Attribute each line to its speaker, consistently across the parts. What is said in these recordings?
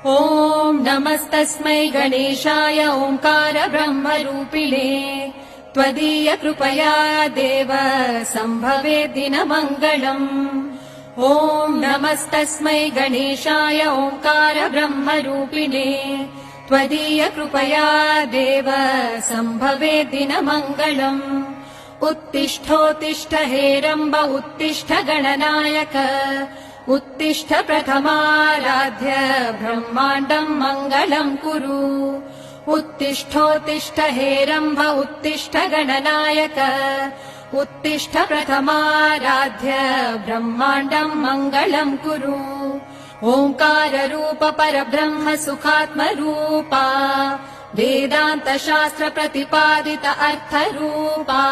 Speaker 1: ॐ नमस्तस्मै गणेशाय ओंकार ब्रह्मरूपिणे त्वदीय कृपया देव सम्भवेत् दिनमङ्गलम्। ॐ नमस्तस्मै गणेशाय ओंकार ब्रह्मरूपिणे त्वदीय कृपया देव सम्भवेत् दिनमङ्गलम्। उत्तिष्ठोत्तिष्ठ हेरम्ब उत्तिष्ठ गणनायक उत्तिष्ठ प्रथमाराध्य ब्रह्माण्डम् मङ्गलम् कुरु। उत्तिष्ठोत्तिष्ठ हेरम्ब उत्तिष्ठ गणनायक उत्तिष्ठ प्रथमाराध्य ब्रह्माण्डम् मङ्गलम् कुरु। ओङ्काररूप परब्रह्म सुखात्मरूपा वेदान्त शास्त्र प्रतिपादित अर्थरूपा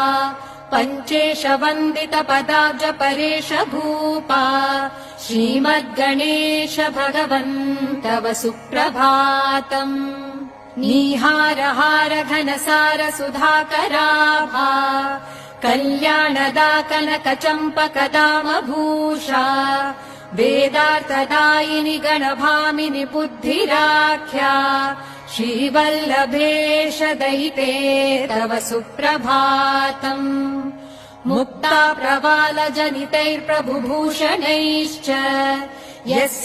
Speaker 1: पञ्चेश वन्दित पदाब्ज परेश भूपा श्रीमद्गणेश भगवन् तव सुप्रभातम्। नीहारहार घनसार सुधाकराभा कल्याणदा कनक चम्पकदामभूषा वेदार्थदायिनि गणभामिनि बुद्धिराख्या श्रीवल्लभेश दयिते तव सुप्रभातम्। मुक्ता प्रवाल जनितैर्प्रभुभूषणैश्च यस्य